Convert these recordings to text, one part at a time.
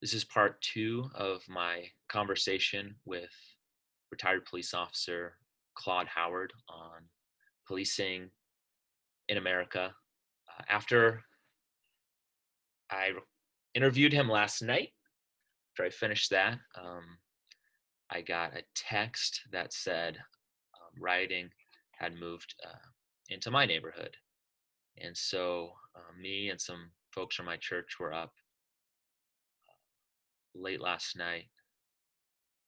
This is part two of my conversation with retired police officer Claude Howard on policing in America. After I interviewed him last night, after I finished that, I got a text that said rioting had moved into my neighborhood. And so me and some folks from my church were up late last night,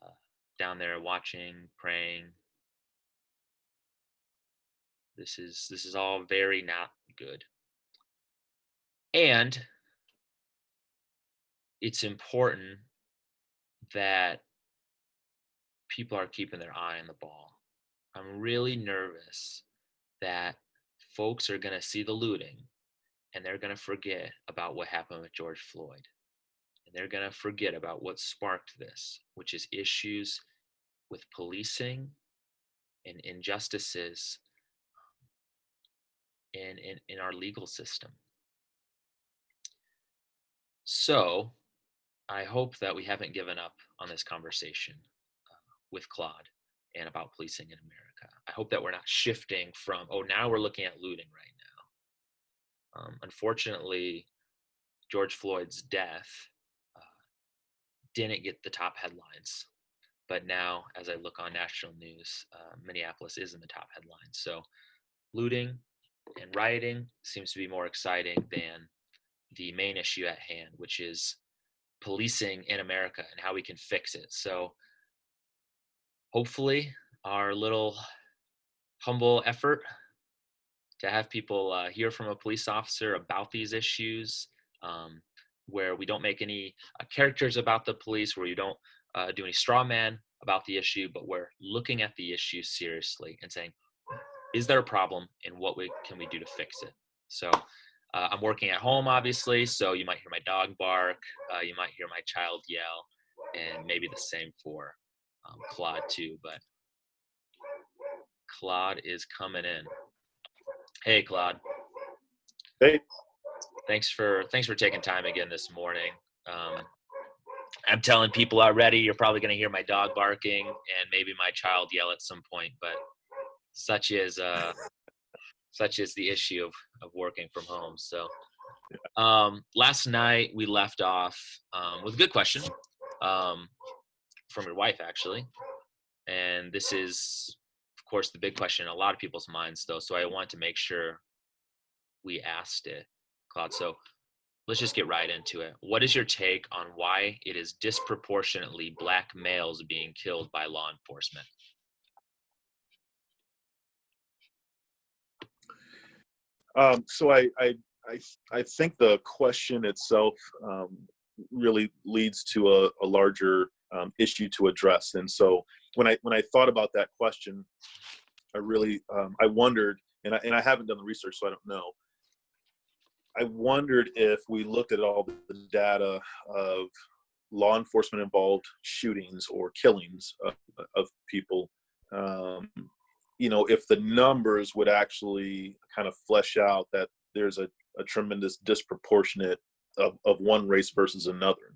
uh, down there watching, praying. This is all very not good. And it's important that people are keeping their eye on the ball. I'm really nervous that folks are going to see the looting and they're going to forget about what happened with George Floyd. And they're going to forget about what sparked this, which is issues with policing and injustices in our legal system. So I hope that we haven't given up on this conversation with Claude and about policing in America. I hope that we're not shifting from, oh, now we're looking at looting right now. Unfortunately, George Floyd's death uh, didn't get the top headlines. But now, as I look on national news, Minneapolis is in the top headlines. So looting and rioting seems to be more exciting than the main issue at hand, which is policing in America and how we can fix it. So hopefully our little humble effort to have people hear from a police officer about these issues, where we don't make any characters about the police, where you don't do any straw man about the issue, but we're looking at the issue seriously and saying, is there a problem and what can we do to fix it? So I'm working at home, obviously, so you might hear my dog bark, you might hear my child yell, and maybe the same for Claude too, but Claude is coming in. Hey, Claude. Hey, Thanks for taking time again this morning. Um, I'm telling people already, you're probably going to hear my dog barking and maybe my child yell at some point, but such is the issue of working from home. So last night we left off with a good question from your wife, actually, and this is, of course, the big question in a lot of people's minds, though. So I want to make sure we asked it, Claude. So let's just get right into it. What is your take on why it is disproportionately Black males being killed by law enforcement? so I think the question itself really leads to a larger issue to address. And so when I thought about that question, I wondered, and I haven't done the research, so I don't know. I wondered if we looked at all the data of law enforcement involved shootings or killings of people, um, if the numbers would actually kind of flesh out that there's a tremendous disproportionate of one race versus another.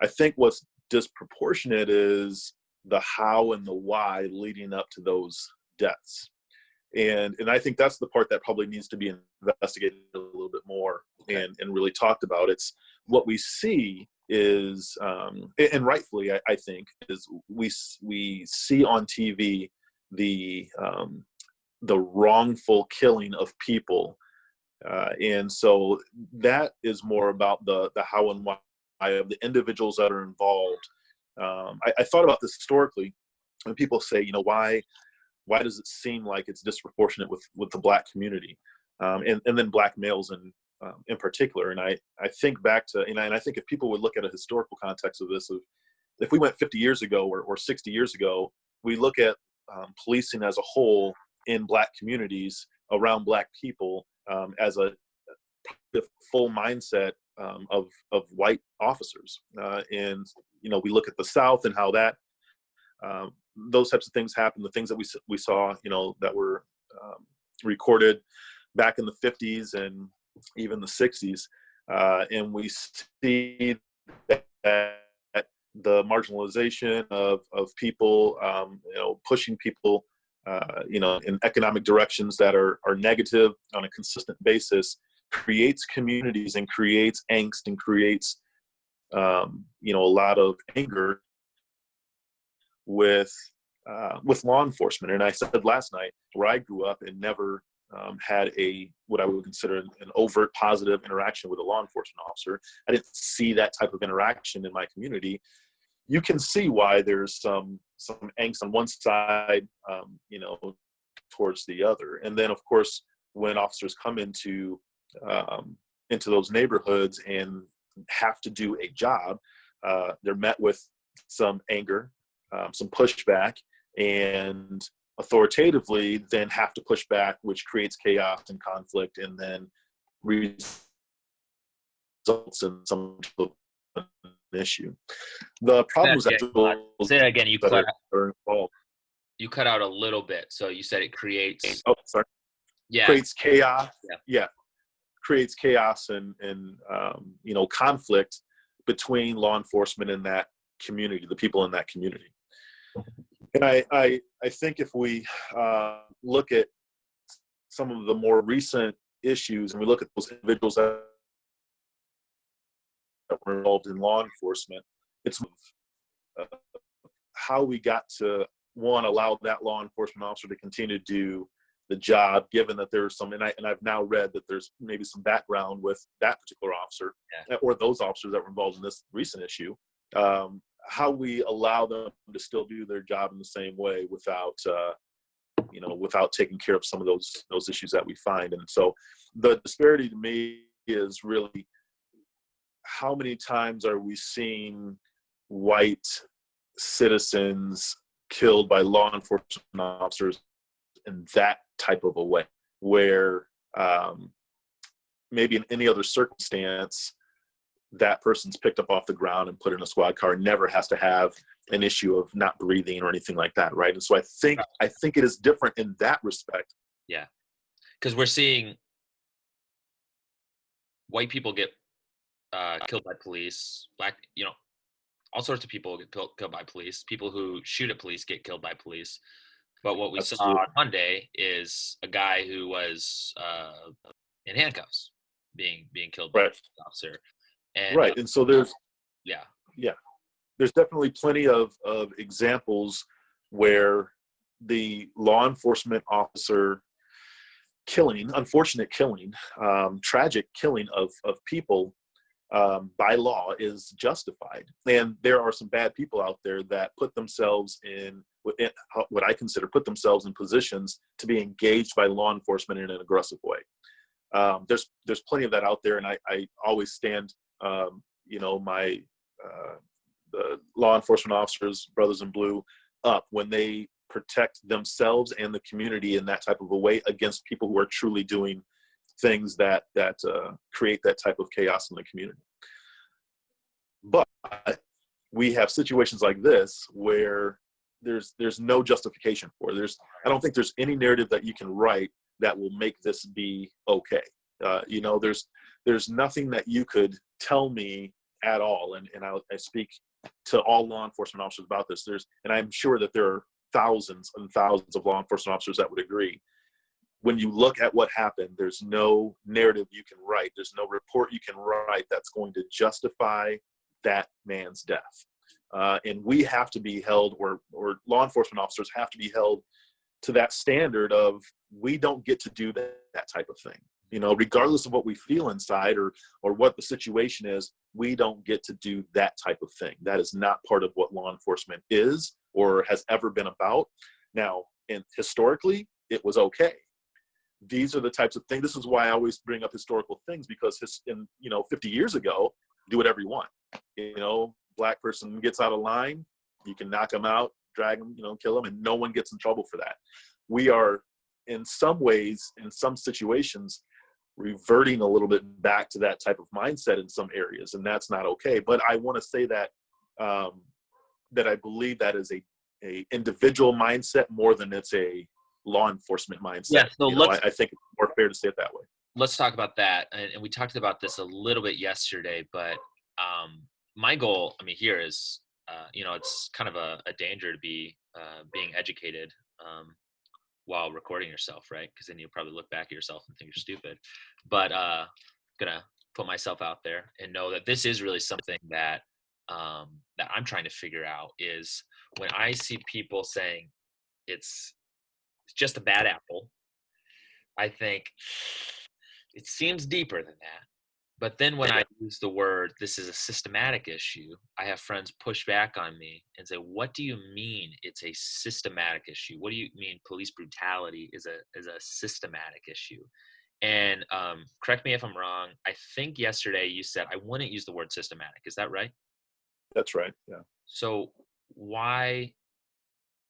I think what's disproportionate is the how and the why leading up to those deaths. And I think that's the part that probably needs to be investigated a little bit more Okay. and really talked about. It's what we see is, and rightfully, I think, is we see on TV the wrongful killing of people, and so that is more about the how and why of the individuals that are involved. I thought about this historically, when people say, why does it seem like it's disproportionate with the Black community, and then Black males in particular? And I think back to, and I think if people would look at a historical context of this, if we went 50 years ago or 60 years ago, we look at policing as a whole in Black communities around Black people, as the full mindset of white officers, and we look at the South and how that those types of things happen. The things that we saw, that were recorded back in the 50s and even the 60s, and we see the marginalization of people, pushing people, in economic directions that are negative on a consistent basis, creates communities and creates angst and creates, a lot of anger with law enforcement. And I said last night, where I grew up and never had what I would consider an overt positive interaction with a law enforcement officer. I didn't see that type of interaction in my community. You can see why there's some angst on one side, towards the other. And then, of course, when officers come into those neighborhoods and have to do a job, they're met with some anger, some pushback, and authoritatively then have to push back, which creates chaos and conflict, and then results in some issue. The problem is say that again. You cut out a little bit. So you said it creates. Oh, sorry. Yeah. Creates chaos. Yeah. Creates chaos and conflict between law enforcement and that community, the people in that community. And I think if we look at some of the more recent issues and we look at those individuals that were involved in law enforcement, it's how we got to, one, allow that law enforcement officer to continue to do the job, given that there's some, and I've now read that there's maybe some background with that particular officer, or those officers that were involved in this recent issue. How we allow them to still do their job in the same way without taking care of some of those issues that we find. And so the disparity to me is really, how many times are we seeing white citizens killed by law enforcement officers in that type of a way, where maybe in any other circumstance, that person's picked up off the ground and put in a squad car, never has to have an issue of not breathing or anything like that, right? And so I think it is different in that respect. Yeah, because we're seeing white people get killed by police, black, all sorts of people get killed by police. People who shoot at police get killed by police. But what we saw on Monday is a guy who was in handcuffs being killed by a police officer. And, and so there's there's definitely plenty of examples where the law enforcement officer unfortunate killing, tragic killing of people by law is justified. And there are some bad people out there that put themselves in what I consider in positions to be engaged by law enforcement in an aggressive way. There's plenty of that out there, and I always stand the law enforcement officers, brothers in blue, up when they protect themselves and the community in that type of a way against people who are truly doing things that create that type of chaos in the community. But we have situations like this where there's no justification for it. I don't think there's any narrative that you can write that will make this be okay. There's nothing that you could tell me at all, and I speak to all law enforcement officers about this. And I'm sure that there are thousands and thousands of law enforcement officers that would agree. When you look at what happened, there's no narrative you can write. There's no report you can write that's going to justify that man's death. And we have to be held, or law enforcement officers have to be held to that standard of, we don't get to do that type of thing. Regardless of what we feel inside or what the situation is, we don't get to do that type of thing. That is not part of what law enforcement is or has ever been about. Now, and historically, it was okay. These are the types of things. This is why I always bring up historical things, because 50 years ago, do whatever you want. Black person gets out of line, you can knock them out, drag them, kill them, and no one gets in trouble for that. We are, in some ways, in some situations, reverting a little bit back to that type of mindset in some areas, and that's not okay. But I want to say that that I believe that is a individual mindset more than it's a law enforcement mindset. Yeah, so I think it's more fair to say it that way. Let's talk about that. And we talked about this a little bit yesterday, but my goal, I mean, here is, it's kind of a danger to be being educated while recording yourself, right? Because then you'll probably look back at yourself and think you're stupid. But gonna put myself out there and know that this is really something that I'm trying to figure out is when I see people saying it's it's just a bad apple, I think it seems deeper than that. But then when I use the word, this is a systematic issue, I have friends push back on me and say, what do you mean it's a systematic issue? What do you mean police brutality is a systematic issue? And correct me if I'm wrong. I think yesterday you said I wouldn't use the word systematic. Is that right? That's right. Yeah. So why,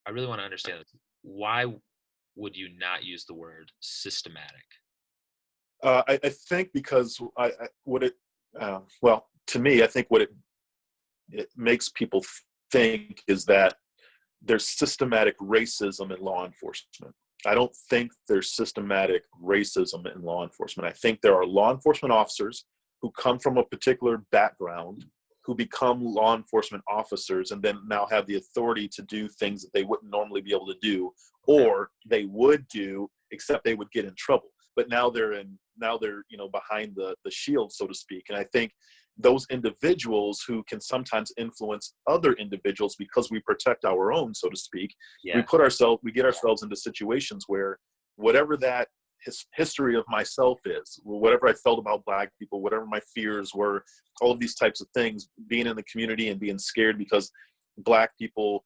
I really want to understand this. Why would you not use the word systematic? I think because what it, well, to me, I think what it makes people think is that there's systematic racism in law enforcement. I don't think there's systematic racism in law enforcement. I think there are law enforcement officers who come from a particular background, who become law enforcement officers and then now have the authority to do things that they wouldn't normally be able to do, Okay. or they would do, except they would get in trouble. But now they're behind the shield, so to speak. And I think those individuals who can sometimes influence other individuals because we protect our own, so to speak, Yeah. we get ourselves into situations where whatever that history of myself is, whatever I felt about Black people, whatever my fears were, all of these types of things, being in the community and being scared because Black people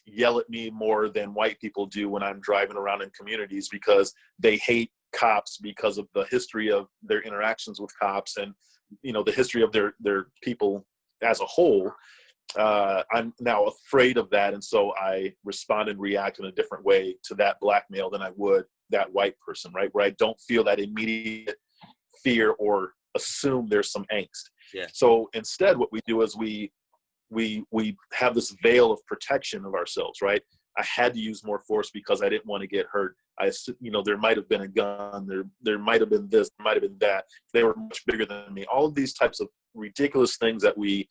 yell at me more than white people do when I'm driving around in communities because they hate cops because of the history of their interactions with cops and the history of their people as a whole. I'm now afraid of that, and so I respond and react in a different way to that Black male than I would that white person, right? Where I don't feel that immediate fear or assume there's some angst. Yeah. So instead, what we do is we have this veil of protection of ourselves, right? I had to use more force because I didn't want to get hurt. There might have been a gun, there might have been this, there might have been that. They were much bigger than me. All of these types of ridiculous things that we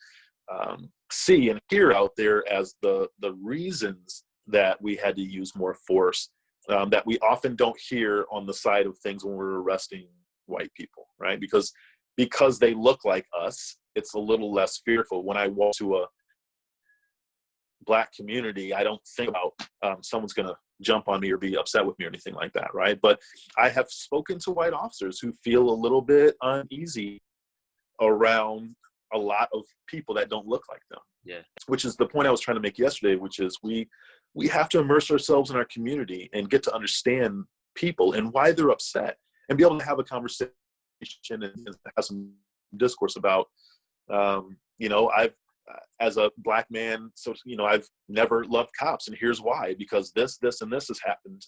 see and hear out there as the reasons that we had to use more force, that we often don't hear on the side of things when we're arresting white people, right? Because they look like us, it's a little less fearful. When I walk to a Black community, I don't think about someone's going to jump on me or be upset with me or anything like that, right? But I have spoken to white officers who feel a little bit uneasy around a lot of people that don't look like them. Yeah. Which is the point I was trying to make yesterday, which is we have to immerse ourselves in our community and get to understand people and why they're upset and be able to have a conversation and have some discourse about, I've, as a Black man, so I've never loved cops, and here's why: because this, and this has happened,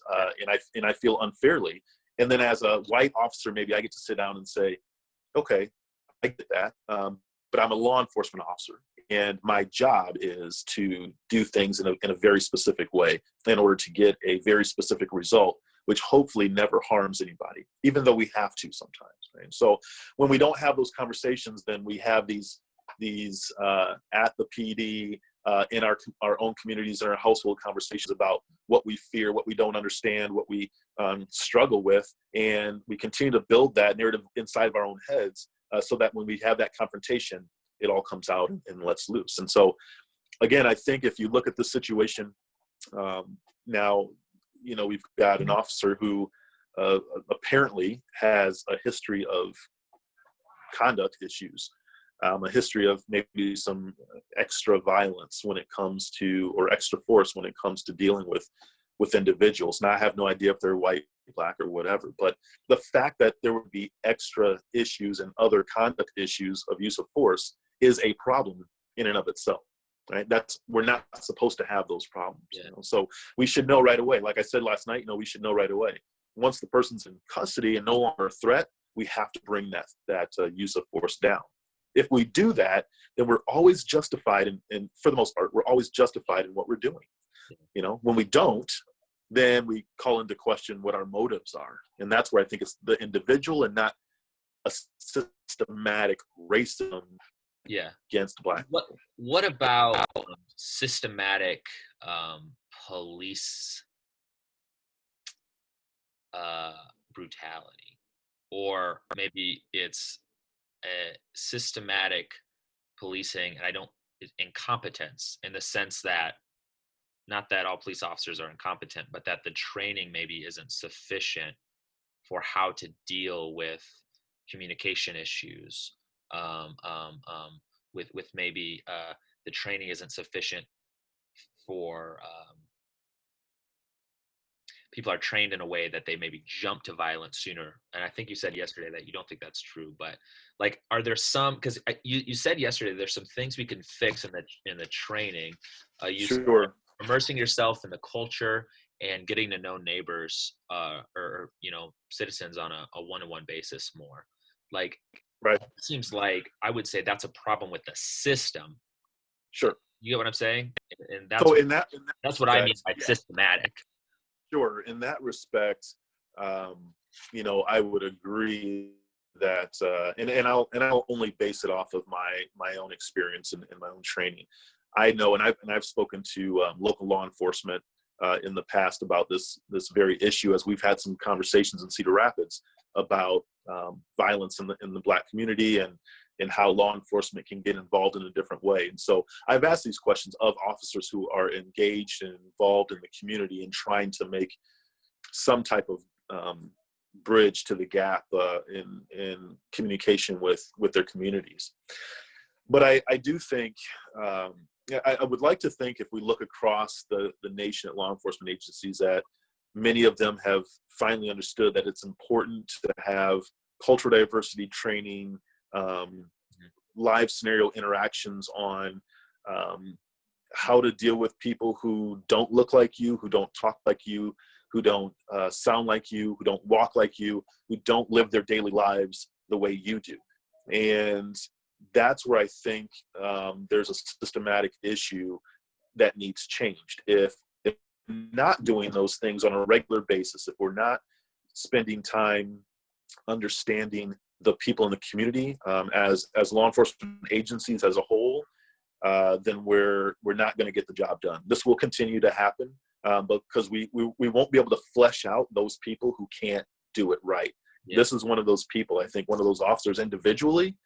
and I feel unfairly. And then as a white officer, maybe I get to sit down and say, okay, I get that, but I'm a law enforcement officer, and my job is to do things in a very specific way in order to get a very specific result, which hopefully never harms anybody, even though we have to sometimes. Right? So when we don't have those conversations, then we have these at the PD, in our own communities and our household conversations about what we fear, what we don't understand, what we struggle with, and we continue to build that narrative inside of our own heads, so that when we have that confrontation, it all comes out and lets loose. And so, again, I think if you look at the situation now, we've got an officer who apparently has a history of conduct issues, a history of maybe some extra violence when it comes to, or extra force when it comes to dealing with individuals. Now, I have no idea if they're white, Black, or whatever, but the fact that there would be extra issues and other conduct issues of use of force is a problem in and of itself, right? We're not supposed to have those problems. Yeah. So we should know right away. Like I said last night, we should know right away. Once the person's in custody and no longer a threat, we have to bring that use of force down. If we do that, then we're always justified, and for the most part, we're always justified in what we're doing. When we don't, then we call into question what our motives are. And that's where I think it's the individual and not a systematic racism Yeah. against Black What people. what about systematic police uh, brutality, or maybe it's a systematic policing, and I don't incompetence in the sense that not that all police officers are incompetent, but that the training maybe isn't sufficient for how to deal with communication issues. Um, um, um, with maybe the training isn't sufficient for people are trained in a way that they maybe jump to violence sooner. And I think you said yesterday that you don't think that's true, but like, are there some, because you said yesterday there's some things we can fix in the training. You said Sure. immersing yourself in the culture and getting to know neighbors, or citizens on a one-to-one basis more. Like, Right. it seems like I would say that's a problem with the system. Sure. You get what I'm saying? And So in that that's what I mean respect, by yeah, systematic. sure. In that respect, I would agree that, and I'll only base it off of my own experience and my own training. I know, and I've spoken to local law enforcement in the past about this very issue, as we've had some conversations in Cedar Rapids about violence in the Black community, and how law enforcement can get involved in a different way. And so I've asked these questions of officers who are engaged and involved in the community and trying to make some type of bridge to the gap in communication with their communities. But I do think, I would like to think, if we look across the nation at law enforcement agencies, that many of them have finally understood that it's important to have cultural diversity training, live scenario interactions on how to deal with people who don't look like you, who don't talk like you, who don't sound like you, who don't walk like you, who don't live their daily lives the way you do. And that's where I think there's a systematic issue that needs changed. If not doing those things on a regular basis, if we're not spending time understanding the people in the community, as law enforcement agencies as a whole, then we're not going to get the job done. This will continue to happen, because we won't be able to flesh out those people who can't do it right. Yeah. This is one of those people, I think, one of those officers individually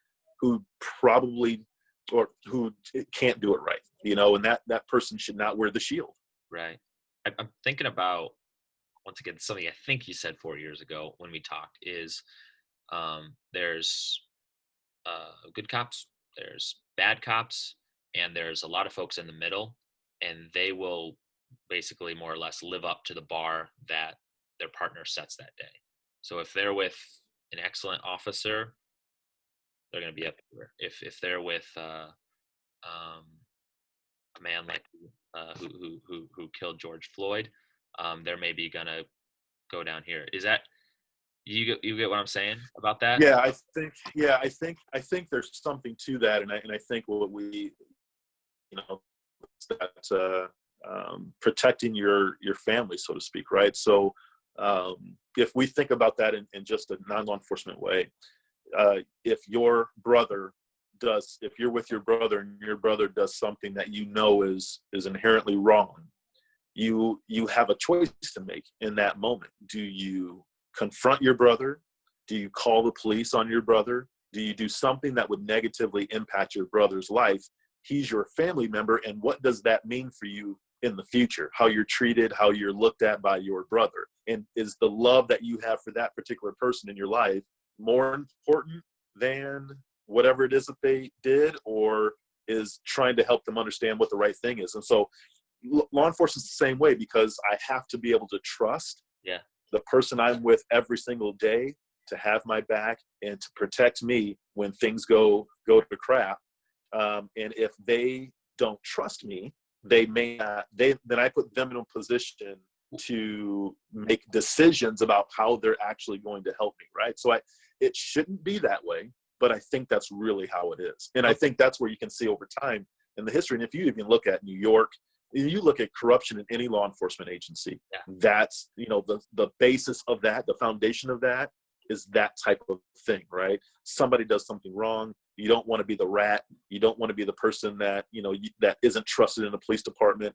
who probably, or who can't do it right, and that person should not wear the shield. Right. I'm thinking about, once again, something I think you said 4 years ago when we talked is, there's good cops, there's bad cops, and there's a lot of folks in the middle, and they will basically more or less live up to the bar that their partner sets that day. So if they're with an excellent officer, they're going to be up here. If they're with a man like who killed George Floyd, they're maybe going to go down here. Is that, you get what I'm saying about that? Yeah, I think there's something to that, and I think what we, that protecting your family, so to speak, right? So if we think about that in just a non-law enforcement way, if you're with your brother and your brother does something that is inherently wrong, you have a choice to make in that moment. Do you confront your brother? Do you call the police on your brother? Do you do something that would negatively impact your brother's life? He's your family member, and what does that mean for you in the future? How you're treated, how you're looked at by your brother, and is the love that you have for that particular person in your life more important than whatever it is that they did, or is trying to help them understand what the right thing is? And so law enforcement is the same way, because I have to be able to trust the person I'm with every single day to have my back and to protect me when things go to crap. And if they don't trust me, they may not. Then I put them in a position to make decisions about how they're actually going to help me, right? So it shouldn't be that way, but I think that's really how it is. And I think that's where you can see over time in the history. And if you even look at New York, you look at corruption in any law enforcement agency, that's, the basis of that, the foundation of that is that type of thing, right? Somebody does something wrong, You don't want to be the rat. You don't want to be the person that, that isn't trusted in the police department.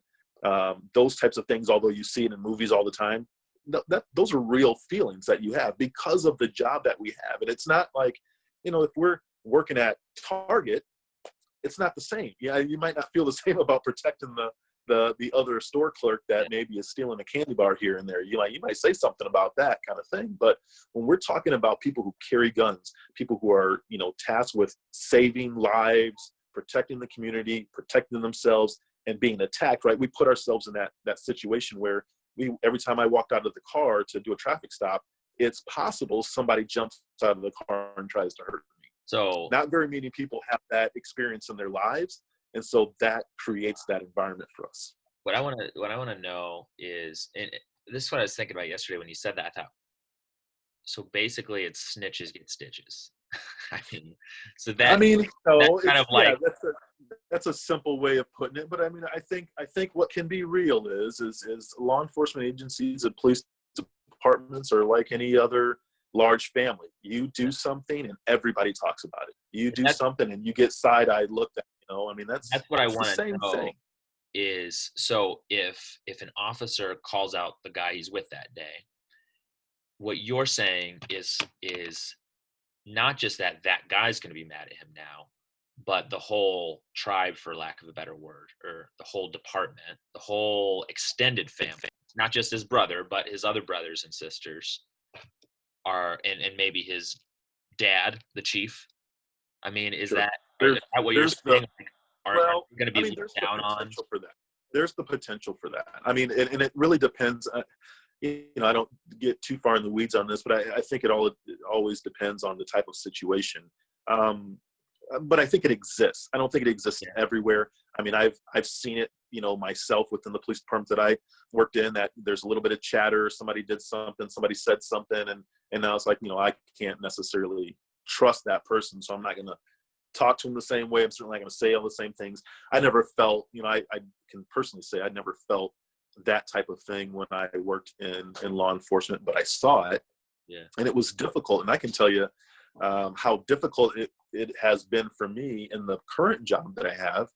Those types of things, although you see it in movies all the time, those are real feelings that you have because of the job that we have. And it's not like, if we're working at Target, it's not the same. Yeah, you might not feel the same about protecting the other store clerk that maybe is stealing a candy bar here and there. You might say something about that kind of thing. But when we're talking about people who carry guns, people who are, tasked with saving lives, protecting the community, protecting themselves, and being attacked, right? We put ourselves in that situation where every time I walked out of the car to do a traffic stop, it's possible somebody jumps out of the car and tries to hurt me. So not very many people have that experience in their lives. And so that creates that environment for us. what I want to know is, and this is what I was thinking about yesterday when you said that. I thought, so basically, it's snitches get stitches. I mean, so that's kind of like, that's a simple way of putting it. But I mean, I think what can be real is law enforcement agencies and police departments are like any other large family. You do something and everybody talks about it. You do something and you get side-eyed looked at. I mean, that's what I want to know. Thing. Is so if an officer calls out the guy he's with that day, what you're saying is not just that guy's going to be mad at him now, but the whole tribe, for lack of a better word, or the whole department, the whole extended family, not just his brother, but his other brothers and sisters are, and maybe his dad, the chief. I mean, is that what you're saying? Are going to be looked down on? For that. There's the potential for that. I mean, and it really depends. I don't get too far in the weeds on this, but I think it always depends on the type of situation. But I think it exists. I don't think it exists everywhere. I mean, I've seen it, myself within the police department that I worked in, that there's a little bit of chatter. Somebody did something, somebody said something, and I was like, I can't necessarily trust that person, so I'm not going to talk to them the same way. I'm certainly not going to say all the same things. I never felt, I can personally say I never felt that type of thing when I worked in law enforcement, but I saw it, and it was difficult. And I can tell you how difficult it has been for me in the current job that I have,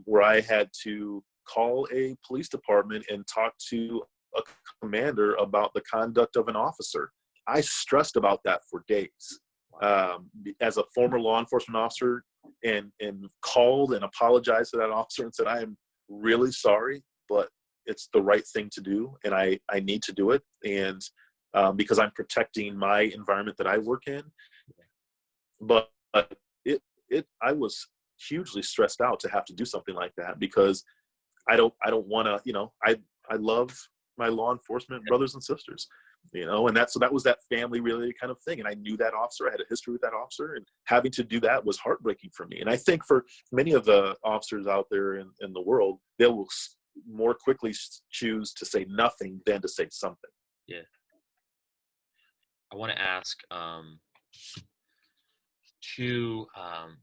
where I had to call a police department and talk to a commander about the conduct of an officer. I stressed about that for days. As a former law enforcement officer, and called and apologized to that officer and said, I am really sorry, but it's the right thing to do, and I need to do it, and because I'm protecting my environment that I work in. But I was hugely stressed out to have to do something like that, because I don't want to, I love my law enforcement brothers and sisters, and that was that family really kind of thing. And I knew that officer. I had a history with that officer, and having to do that was heartbreaking for me. And I think for many of the officers out there in the world, they will more quickly choose to say nothing than to say something. Yeah. I want to ask two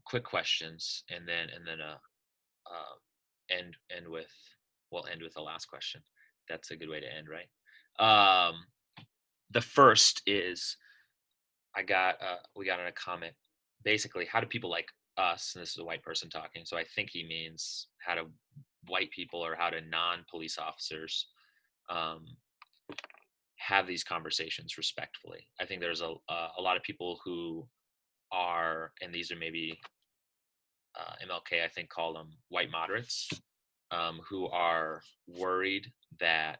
quick questions, and then end with the last question. That's a good way to end, right? The first is, we got in a comment, basically, how do people like us, and this is a white person talking, so I think he means how do white people or how do non-police officers have these conversations respectfully. I think there's a lot of people who are, and these are maybe MLK, I think, call them white moderates, who are worried that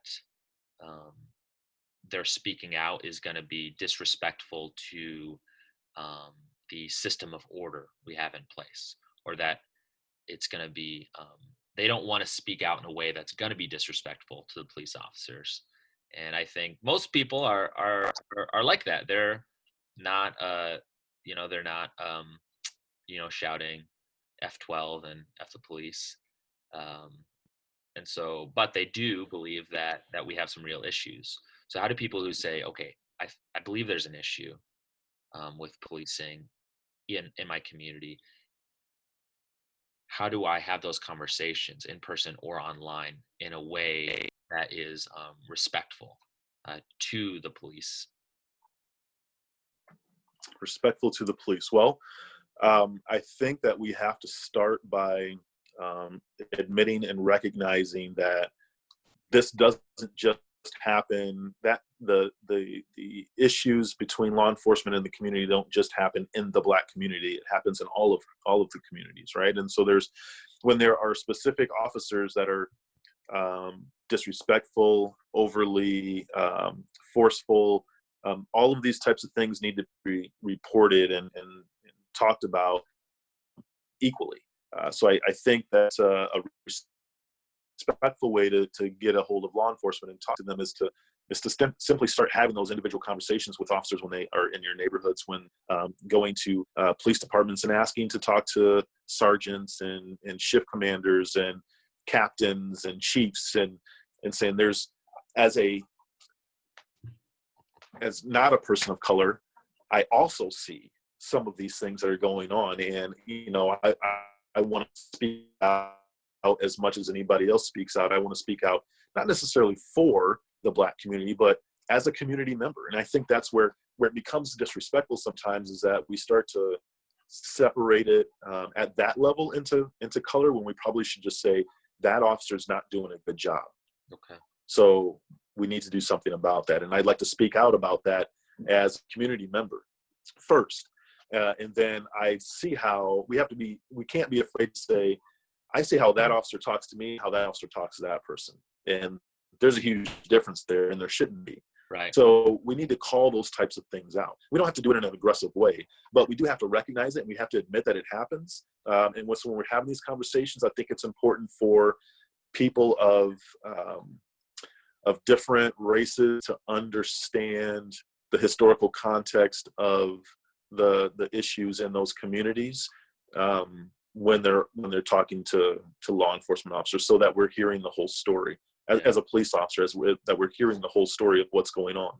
their speaking out is going to be disrespectful to the system of order we have in place, or that it's going to be, they don't want to speak out in a way that's going to be disrespectful to the police officers. And I think most people are like that. They're not, they're not, shouting F12 and F the police. And so, but they do believe that we have some real issues. So how do people who say, okay, I believe there's an issue with policing in my community, how do I have those conversations in person or online in a way that is respectful to the police? Respectful to the police. Well, I think that we have to start by admitting and recognizing that this doesn't just happen, that the issues between law enforcement and the community don't just happen in the Black community. It happens in all of the communities, right? And so when there are specific officers that are disrespectful, overly forceful, all of these types of things need to be reported and talked about equally. So I think that's a respectful way to get a hold of law enforcement and talk to them is to simply start having those individual conversations with officers when they are in your neighborhoods, when going to police departments and asking to talk to sergeants and shift commanders and captains and chiefs and saying as not a person of color, I also see some of these things that are going on. And, I want to speak out as much as anybody else speaks out. I want to speak out, not necessarily for the Black community, but as a community member. And I think that's where it becomes disrespectful sometimes, is that we start to separate it at that level into color, when we probably should just say that officer's not doing a good job. Okay. So we need to do something about that. And I'd like to speak out about that as a community member first. And then I see how we can't be afraid to say, I see how that officer talks to me, how that officer talks to that person. And there's a huge difference there, and there shouldn't be. Right. So we need to call those types of things out. We don't have to do it in an aggressive way, but we do have to recognize it, and we have to admit that it happens. And when we're having these conversations, I think it's important for people of different races to understand the historical context of the issues in those communities when they're talking to law enforcement officers, so that we're hearing the whole story as a police officer, that we're hearing the whole story of what's going on.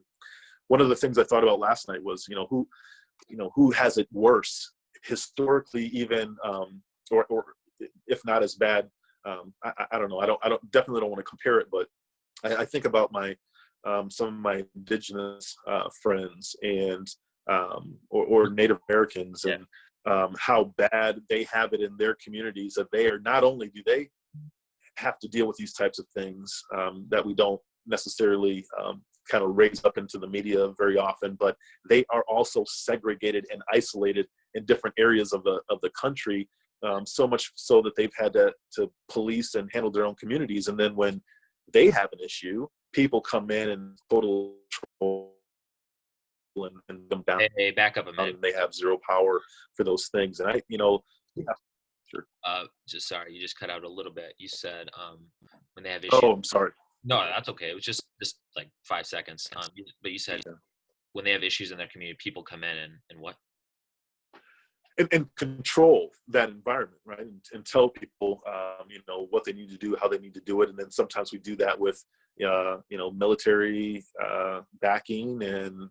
One of the things I thought about last night was, who has it worse historically, even or if not as bad. I don't know. I definitely don't want to compare it, but I think about some of my indigenous friends and or Native Americans, and how bad they have it in their communities. That they are, not only do they have to deal with these types of things that we don't necessarily kind of raise up into the media very often, but they are also segregated and isolated in different areas of the country, so much so that they've had to police and handle their own communities. And then when they have an issue, people come in and total control and them down. Hey, back up a minute. And they have zero power for those things. And sure. Just sorry, you just cut out a little bit. You said when they have issues. Oh, I'm sorry. No, that's okay. It was just like 5 seconds. But you said when they have issues in their community, people come in and what? And control that environment, right? And tell people, what they need to do, how they need to do it. And then sometimes we do that with, military backing and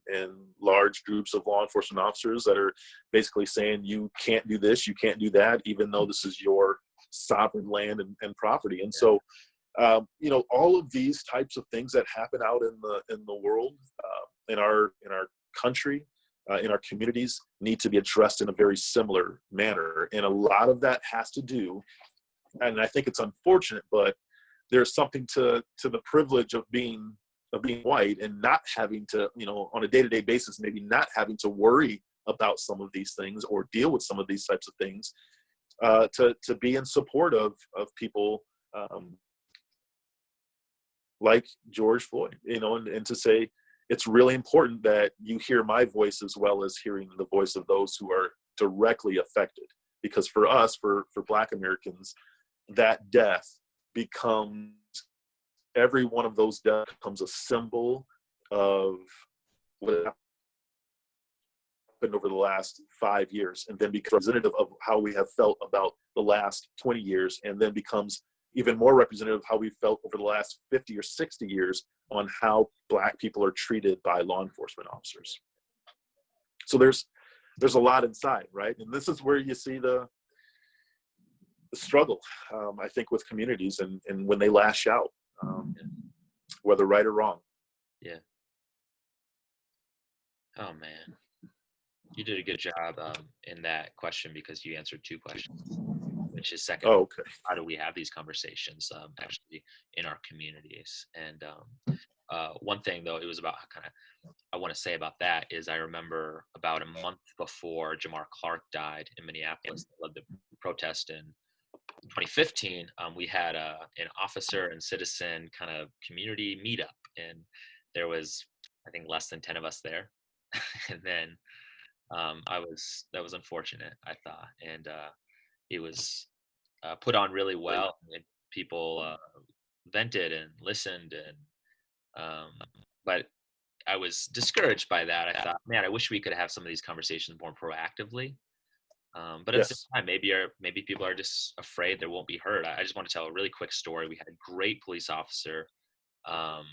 large groups of law enforcement officers that are basically saying, you can't do this, you can't do that, even though this is your sovereign land and property. And so, all of these types of things that happen out in the world, in our country, in our communities, need to be addressed in a very similar manner. And a lot of that has to do, and I think it's unfortunate, but there's something to the privilege of being white and not having to, on a day-to-day basis, maybe not having to worry about some of these things or deal with some of these types of things, to be in support of people like George Floyd, and to say, it's really important that you hear my voice as well as hearing the voice of those who are directly affected. Because for us, for Black Americans, that death becomes, every one of those deaths becomes a symbol of what happened over the last 5 years, and then becomes representative of how we have felt about the last 20 years, and then becomes even more representative of how we felt over the last 50 or 60 years on how Black people are treated by law enforcement officers. So there's a lot inside, right? And this is where you see the struggle, I think, with communities and when they lash out, whether right or wrong. Yeah. Oh man. You did a good job in that question because you answered two questions, which is second, Oh, okay. how do we have these conversations actually in our communities? And one thing though, it was about kind of, I want to say about that is I remember about a month before Jamar Clark died in Minneapolis, led the protest in 2015. We had an officer and citizen kind of community meetup, and there was, I think, less than 10 of us there. And then that was unfortunate, I thought, and it was put on really well. And people vented and listened, and um, but I was discouraged by that. I thought, man, I wish we could have some of these conversations more proactively. But at the same Yes. time, maybe people are just afraid they won't be heard. I just want to tell a really quick story. We had a great police officer um,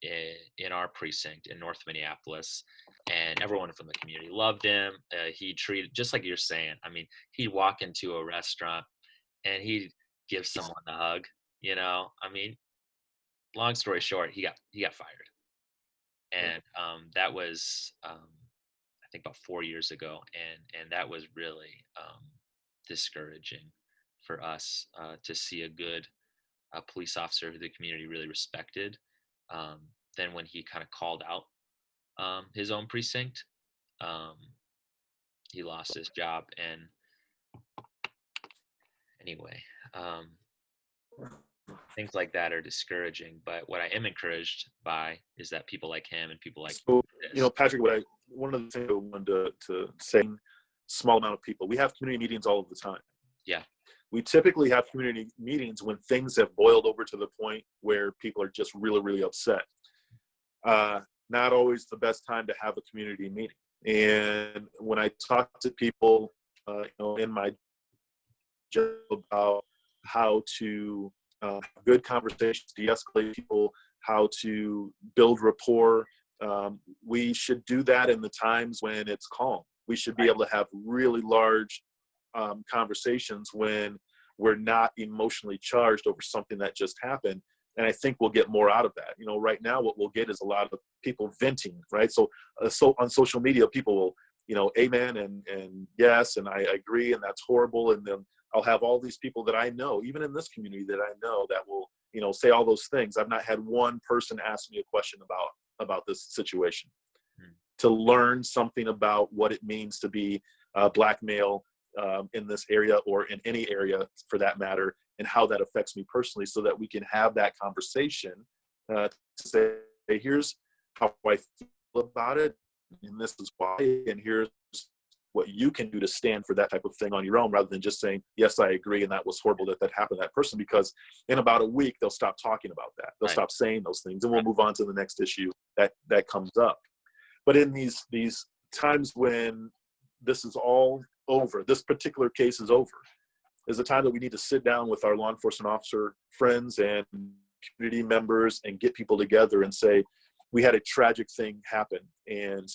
in our precinct in North Minneapolis, and everyone from the community loved him. He treated, just like you're saying. I mean, he'd walk into a restaurant and he'd give someone a hug. I mean, long story short, he got fired, Yeah. and that was I think about 4 years ago, and that was really discouraging for us to see a good police officer who the community really respected. Um, then when he kind of called out his own precinct, um, he lost his job. And anyway, um, things like that are discouraging. But what I am encouraged by is that people like him and people like So, this. Patrick, one of the things I wanted to say, small amount of people, we have community meetings all of the time. Yeah, We typically have community meetings when things have boiled over to the point where people are just really, really upset. Not always the best time to have a community meeting. And when I talk to people, in my job about how to have good conversations, de-escalate people, how to build rapport, we should do that in the times when it's calm. We should be right. able to have really large conversations when we're not emotionally charged over something that just happened. And I think we'll get more out of that. Right now, what we'll get is a lot of people venting, right? So on social media, people will, amen and yes, and I agree, and that's horrible. And then I'll have all these people that I know, even in this community that I know, that will, say all those things. I've not had one person ask me a question about this situation, Hmm. to learn something about what it means to be a black male in this area, or in any area for that matter, and how that affects me personally, so that we can have that conversation to say, hey, here's how I feel about it, and this is why, and here's what you can do to stand for that type of thing on your own, rather than just saying, yes, I agree, and that was horrible that happened to that person, because in about a week, they'll stop talking about that. They'll Right. stop saying those things, and we'll move on to the next issue that comes up. But in these times when this is all over, this particular case is over, is a time that we need to sit down with our law enforcement officer friends and community members and get people together and say, we had a tragic thing happen, and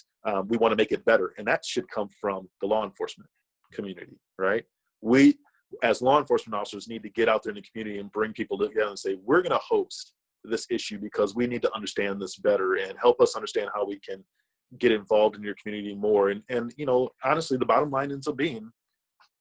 we want to make it better. And that should come from the law enforcement community, right? We, as law enforcement officers, need to get out there in the community and bring people together and say, we're going to host this issue because we need to understand this better, and help us understand how we can get involved in your community more. And honestly, the bottom line ends up being,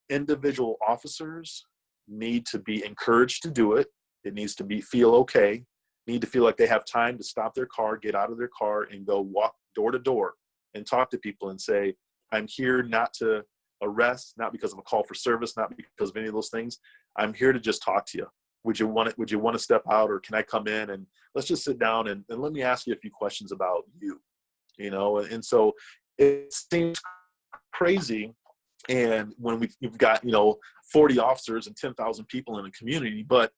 individual officers need to be encouraged to do it. It needs to feel okay, need to feel like they have time to stop their car, get out of their car, and go walk door to door and talk to people and say, I'm here not to arrest, not because of a call for service, not because of any of those things. I'm here to just talk to you. Would you want to step out, or can I come in and let's just sit down and let me ask you a few questions about you? And so it seems crazy. And when we've got 40 officers and 10,000 people in a community, but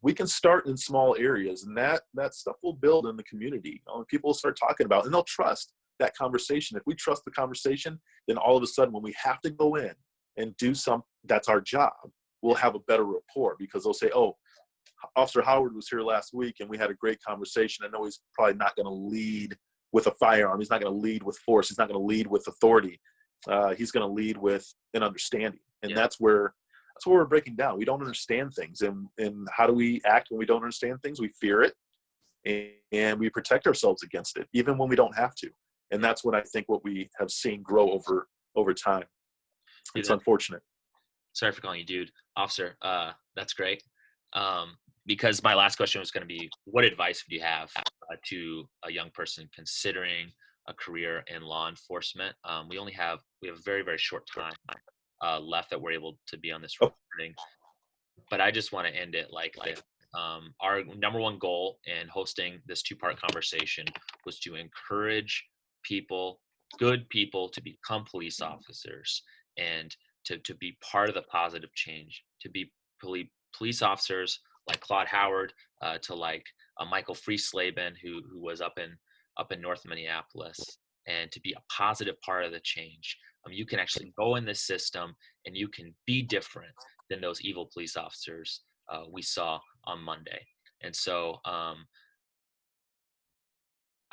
we can start in small areas, and that stuff will build in the community. People will start talking about it, and they'll trust that conversation. If we trust the conversation, then all of a sudden, when we have to go in and do something that's our job, we'll have a better rapport, because they'll say, oh, Officer Howard was here last week and we had a great conversation. I know he's probably not going to lead with a firearm. He's not going to lead with force. He's not going to lead with authority. He's going to lead with an understanding. And Yeah. that's where we're breaking down. We don't understand things. And how do we act when we don't understand things? We fear it, and we protect ourselves against it, even when we don't have to. And that's when I think what we have seen grow over time. Dude, It's unfortunate. sorry for calling you dude, officer. That's great. Because my last question was going to be, what advice would you have to a young person considering a career in law enforcement? We have a very, very short time left that we're able to be on this Oh, recording, but I just want to end it like this. Our number one goal in hosting this two-part conversation was to encourage people, good people, to become police officers and to be part of the positive change, to be police officers like Claude Howard, to like Michael Frieslaben, who was up in North Minneapolis, and to be a positive part of the change. You can actually go in this system and you can be different than those evil police officers we saw on Monday. And so I'm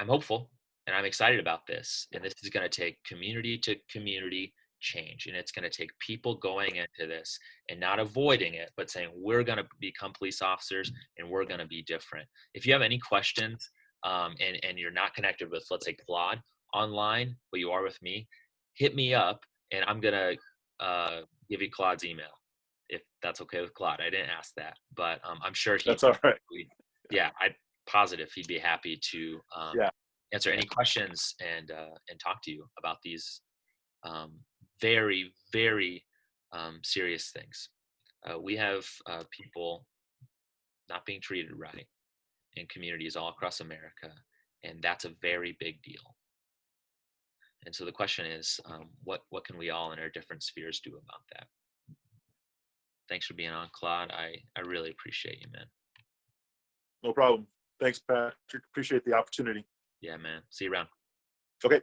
hopeful and I'm excited about this. And this is going to take community to community change. And it's going to take people going into this and not avoiding it, but saying, we're going to become police officers and we're going to be different. If you have any questions and you're not connected with, let's say, Claude online, but you are with me, hit me up and I'm going to give you Claude's email if that's okay with Claude. I didn't ask that, but I'm sure that's all right. yeah, I'm positive he'd be happy to Yeah. answer any questions and talk to you about these very, very serious things. We have people not being treated right in communities all across America, and that's a very big deal. And so the question is, what can we all in our different spheres do about that? Thanks for being on, Claude. I really appreciate you, man. No problem. Thanks, Patrick. Appreciate the opportunity. Yeah, man. See you around. Okay.